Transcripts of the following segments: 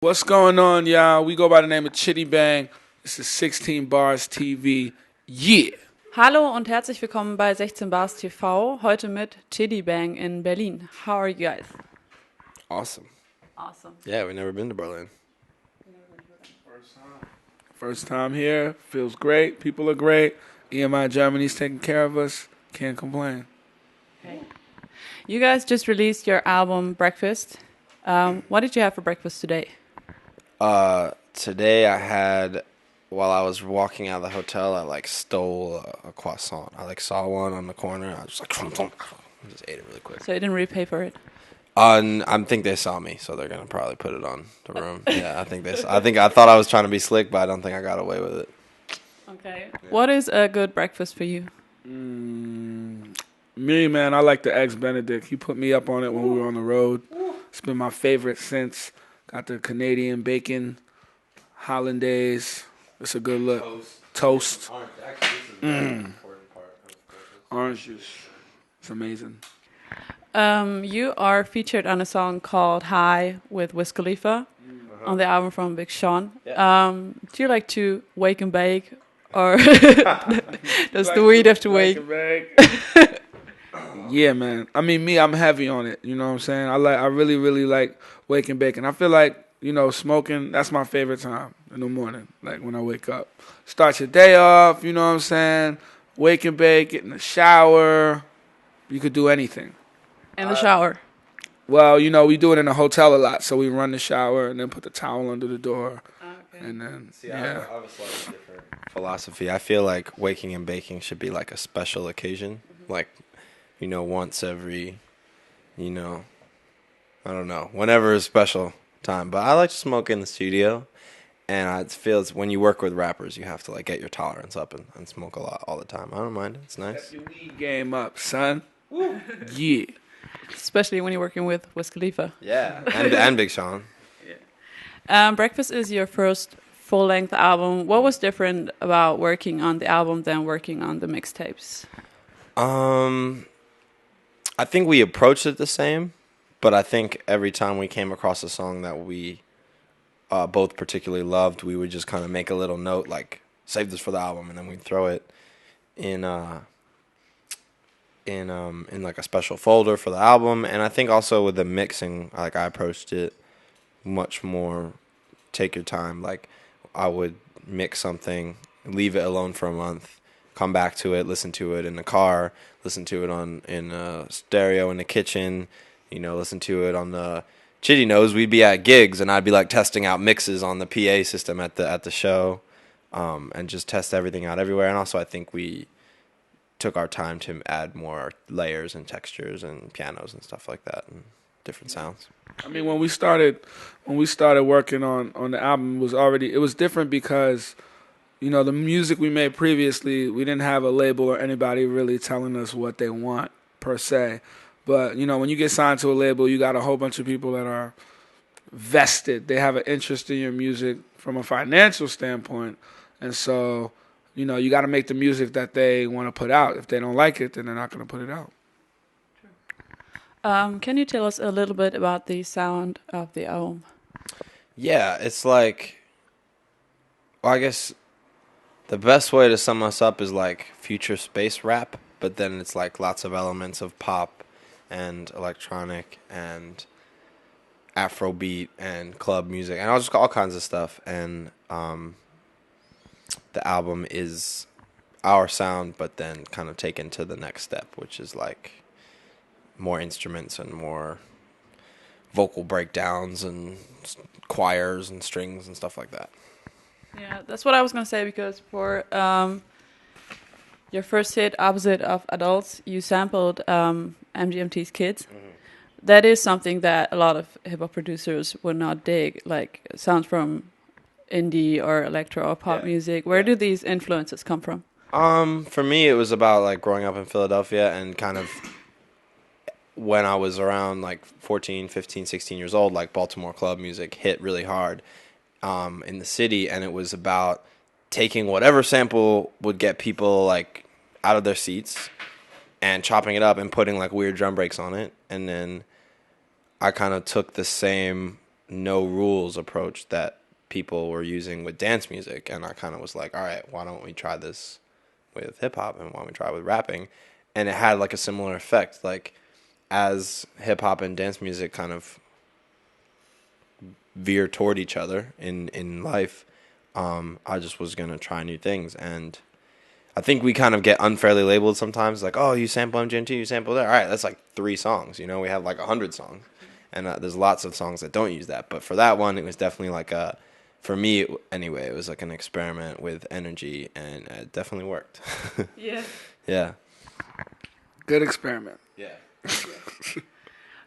What's going on, y'all? We go by the name of Chiddy Bang. This is 16 Bars TV. Yeah. Hallo und herzlich willkommen bei 16 Bars TV. Heute mit Chiddy Bang in Berlin. How are you guys? Awesome. Awesome. Yeah, we've never been to Berlin. First time here. Feels great. People are great. EMI Germany's taking care of us. Can't complain. Okay. You guys just released your album Breakfast. What did you have for breakfast today? Today I had, while I was walking out of the hotel, I stole a croissant. I saw one on the corner. I just just ate it really quick. So you didn't really pay for it? I think they saw me, so they're gonna probably put it on the room. Yeah, I thought I was trying to be slick, but I don't think I got away with it. Okay. Yeah. What is a good breakfast for you? Me, man, I like the Eggs Benedict. He put me up on it when we were on the road. It's been my favorite since. Got the Canadian bacon, hollandaise. It's a good look. Toast. Orange juice. It's amazing. You are featured on a song called High with Wiz Khalifa on the album from Big Sean. Yeah. Do you like to wake and bake, or does the weed have to wake? Yeah, man. I mean, I'm heavy on it. You know what I'm saying? I really, really like wake and bake. And I feel like, smoking, that's my favorite time in the morning, like when I wake up. Start your day off, you know what I'm saying? Wake and bake, get in the shower. You could do anything. In the shower? Well, we do it in a hotel a lot. So we run the shower and then put the towel under the door. Okay. And then, I have a slightly different philosophy. I feel like waking and baking should be like a special occasion. Mm-hmm. Like, once every, I don't know, whenever is special time. But I like to smoke in the studio, and I feel it's when you work with rappers, you have to get your tolerance up and smoke a lot all the time. I don't mind it. It's nice. Step your weed game up, son. Yeah. Especially when you're working with Wiz Khalifa. Yeah, and Big Sean. Yeah. Breakfast is your first full-length album. What was different about working on the album than working on the mixtapes? I think we approached it the same, but I think every time we came across a song that we both particularly loved, we would just kind of make a little note, save this for the album, and then we'd throw it in a special folder for the album. And I think also with the mixing, I approached it much more take your time. I would mix something, leave it alone for a month, come back to it, listen to it in the car, listen to it in stereo in the kitchen, listen to it on the Chiddy knows we'd be at gigs and I'd be testing out mixes on the PA system at the show, and just test everything out everywhere. And also I think we took our time to add more layers and textures and pianos and stuff like that and different sounds. I mean, when we started working on the album, it was different because the music we made previously, we didn't have a label or anybody really telling us what they want per se. But, when you get signed to a label, you got a whole bunch of people that are vested. They have an interest in your music from a financial standpoint. And so, you got to make the music that they want to put out. If they don't like it, then they're not going to put it out. Can you tell us a little bit about the sound of the album? Yeah, it's I guess the best way to sum us up is future space rap, but then it's lots of elements of pop and electronic and Afrobeat and club music and all kinds of stuff. And the album is our sound, but then kind of taken to the next step, which is more instruments and more vocal breakdowns and choirs and strings and stuff like that. Yeah, that's what I was going to say, because for your first hit, Opposite of Adults, you sampled MGMT's Kids. Mm-hmm. That is something that a lot of hip-hop producers would not dig, sounds from indie or electro or pop music. Where do these influences come from? For me, it was about growing up in Philadelphia and kind of when I was around 14, 15, 16 years old, Baltimore club music hit really hard in the city, and it was about taking whatever sample would get people out of their seats and chopping it up and putting weird drum breaks on it. And then I kind of took the same no rules approach that people were using with dance music, and I kind of was like, all right, why don't we try this with hip hop, and why don't we try it with rapping? And it had like a similar effect, like as hip hop and dance music kind of veer toward each other in life. I just was gonna try new things, and I think we kind of get unfairly labeled sometimes, like, oh, you sample MGMT, you sample that. All right, that's like 3 songs. You know, we have like 100 songs, and there's lots of songs that don't use that. But for that one, it was definitely like for me anyway, it was like an experiment with energy, and it definitely worked. Yeah. Yeah. Good experiment. Yeah.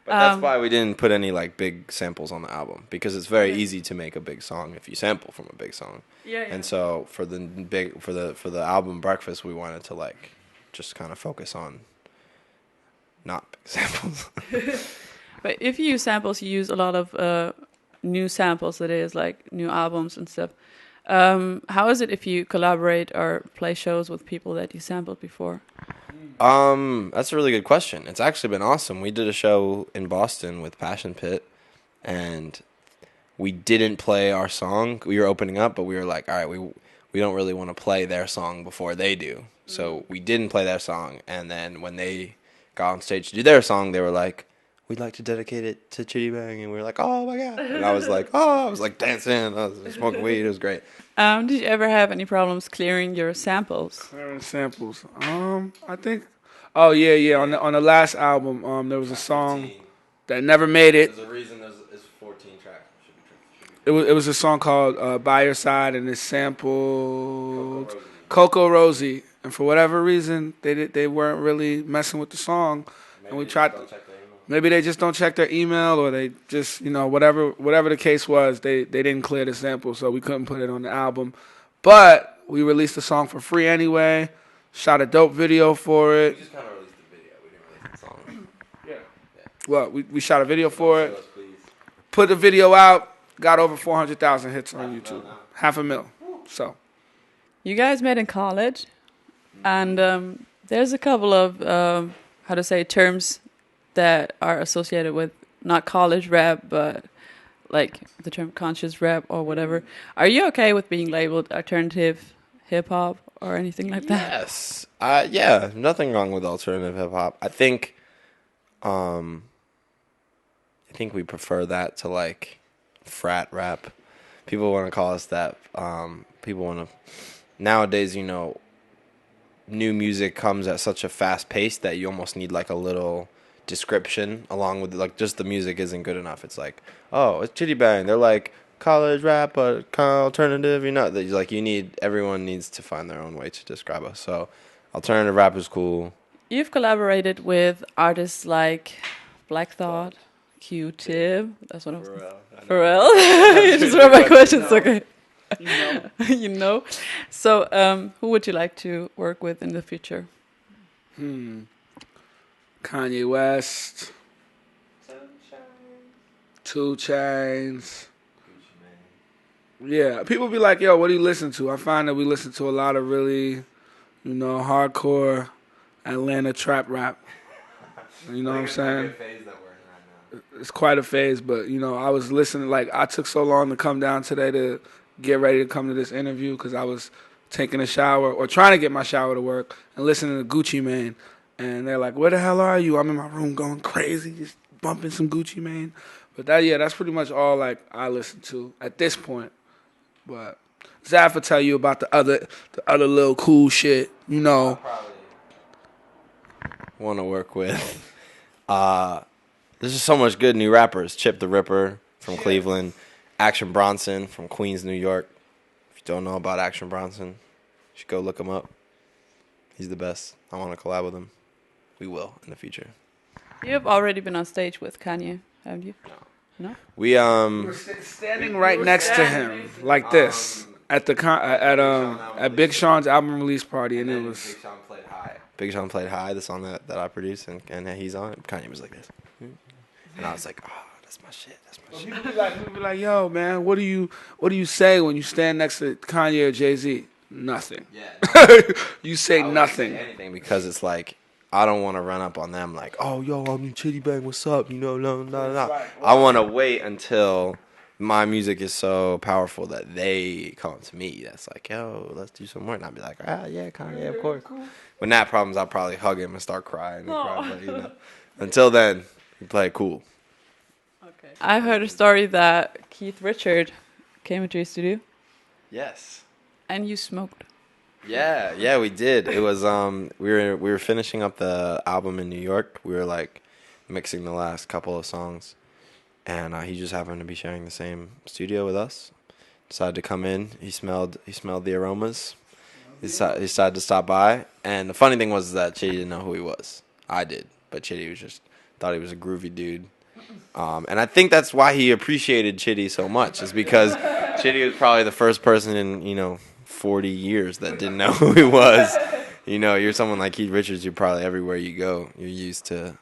But that's why we didn't put any like big samples on the album, because it's very easy to make a big song if you sample from a big song. Yeah. And so for the album Breakfast, we wanted to like just kind of focus on not big samples. But if you use samples, you use a lot of new samples. That is like new albums and stuff. How is it if you collaborate or play shows with people that you sampled before? That's a really good question. It's actually been awesome. We did a show in Boston with Passion Pit, and we didn't play our song. We were opening up, but we were like, all right, we don't really want to play their song before they do. So we didn't play their song, and then when they got on stage to do their song, they were like, we'd like to dedicate it to Chiddy Bang, and we were like, oh my God. And I was like dancing, I was smoking weed, it was great. Did you ever have any problems clearing your samples? Clearing samples. I think. Oh yeah. On the last album, there was a song that never made it. There's a reason it's 14 tracks. It was a song called "By Your Side," and it sampled Coco Rosie. And for whatever reason, they weren't really messing with the song, and we tried. Maybe they just don't check their email, or they just, whatever the case was, they didn't clear the sample, so we couldn't put it on the album. But we released the song for free anyway, shot a dope video for it. We just kind of released the video. We didn't release the song. Yeah. Well, we shot a video for it, put the video out, got over 400,000 hits on YouTube. $500,000. So. You guys met in college, and there's a couple of, terms that are associated with not college rap, but like the term conscious rap or whatever. Are you okay with being labeled alternative hip hop or anything like that? Yes. Yeah, nothing wrong with alternative hip hop. I think we prefer that to like frat rap. People want to call us that. People want to nowadays, new music comes at such a fast pace that you almost need like a little description along with like just the music isn't good enough. It's like, oh, it's Chiddy Bang. They're like college rap, but kind of alternative. Everyone needs to find their own way to describe us. So alternative rap is cool. You've collaborated with artists like Black Thought, Q-Tip. That's what I was. Pharrell. You just read my questions. Okay. You know. So, who would you like to work with in the future? Kanye West, 2 Chainz. Yeah, people be like, yo, what do you listen to? I find that we listen to a lot of really, hardcore Atlanta trap rap. You know what I'm saying? It's quite a phase, but, I was listening, I took so long to come down today to get ready to come to this interview because I was taking a shower or trying to get my shower to work and listening to Gucci Mane. And they're like, where the hell are you? I'm in my room going crazy, just bumping some Gucci Mane. But that's pretty much all I listen to at this point. But Zaf will tell you about the other little cool shit, I probably want to work with. There's just so much good new rappers. Chip the Ripper from Cleveland, Action Bronson from Queens, New York. If you don't know about Action Bronson, you should go look him up. He's the best. I want to collab with him. We will in the future. You've already been on stage with Kanye, haven't you? No. We were standing right next to him, like this, at Big Sean's album release party, and it was. Big Sean played High. Big Sean played High, the song that I produced, and he's on it. Kanye was like this, and I was like, oh, that's my shit. That's my shit. People be like, yo, man, what do you say when you stand next to Kanye or Jay-Z? Nothing. Yeah. You say nothing. Say anything because it's like I don't want to run up on them like, oh, yo, I'm Chiddy Bang, what's up? No. Right. I want to wait until my music is so powerful that they come to me. That's like, yo, let's do some more. And I'd be like, yeah, Kanye, of course. When that problems, I'll probably hug him and start crying. And cry, but, you know, until then, we play it cool. Okay. I heard a story that Keith Richard came into your studio Yes. and you smoked. Yeah, we did. It was we were finishing up the album in New York. We were like mixing the last couple of songs, and he just happened to be sharing the same studio with us. Decided to come in. He smelled the aromas. He decided to stop by. And the funny thing was that Chiddy didn't know who he was. I did, but Chiddy was just thought he was a groovy dude. And I think that's why he appreciated Chiddy so much, is because Chiddy was probably the first person in 40 years that didn't know who he was. You know, you're someone like Keith Richards. You're probably everywhere you go. You're used to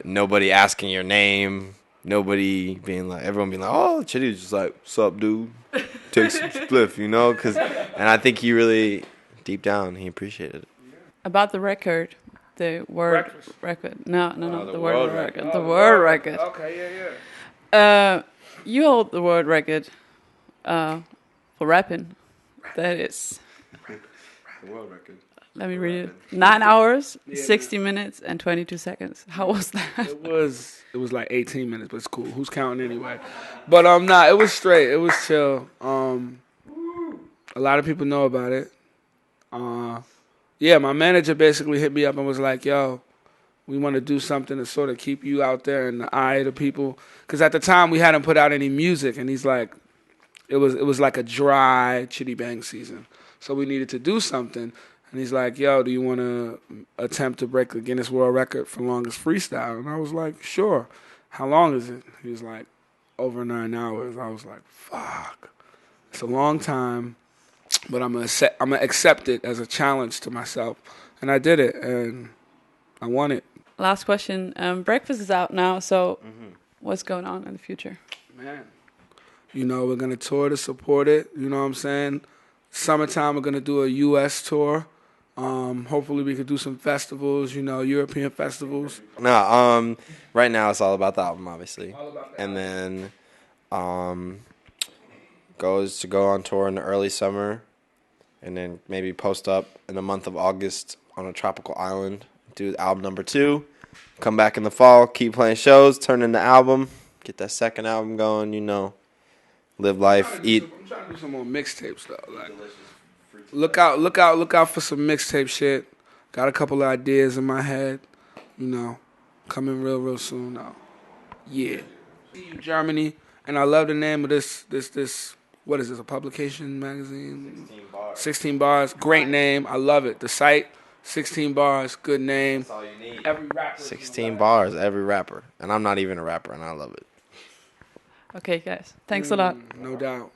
nobody asking your name. Nobody being like, everyone being like, oh, Chiddy's just like, sup, dude? Take some spliff, you know? And I think he really, deep down, he appreciated it. About the record, the word Breakfast. record. No, the the world word record. record. The word record. Okay, yeah. You hold the word record for rapping. That is, The world record. let me read it. 9 hours, Yeah. 60 minutes, and 22 seconds. How was that? It was like 18 minutes, but it's cool. Who's counting anyway? But nah, it was straight. It was chill. A lot of people know about it. Yeah, my manager basically hit me up and was like, "Yo, we want to do something to sort of keep you out there in the eye of the people." Because at the time we hadn't put out any music, and he's like, it was like a dry Chiddy Bang season, so we needed to do something. And he's like, "Yo, do you want to attempt to break the Guinness World Record for longest freestyle?" And I was like, "Sure." "How long is it?" He was like, "Over 9 hours." I was like, "Fuck, it's a long time, but I'm gonna accept it as a challenge to myself." And I did it, and I won it. Last question. Breakfast is out now, so what's going on in the future? Man, we're gonna tour to support it. You know what I'm saying? Summertime, we're gonna do a U.S. tour. Hopefully we could do some festivals, European festivals. No, right now it's all about the album, obviously. All about that. And then goes to go on tour in the early summer, and then maybe post up in the month of August on a tropical island, do album number 2, come back in the fall, keep playing shows, turn in the album, get that second album going, live life, eat. I'm trying to do some more mixtapes though. Like, look out for some mixtape shit. Got a couple of ideas in my head, coming real soon now. Yeah. Germany, and I love the name of this. What is this? A publication magazine? 16 bars. 16 bars. Great name. I love it. The site. 16 bars. Good name. That's all you need. Every rapper. 16 bars, every rapper. And I'm not even a rapper, and I love it. Okay, guys. Thanks a lot. No doubt.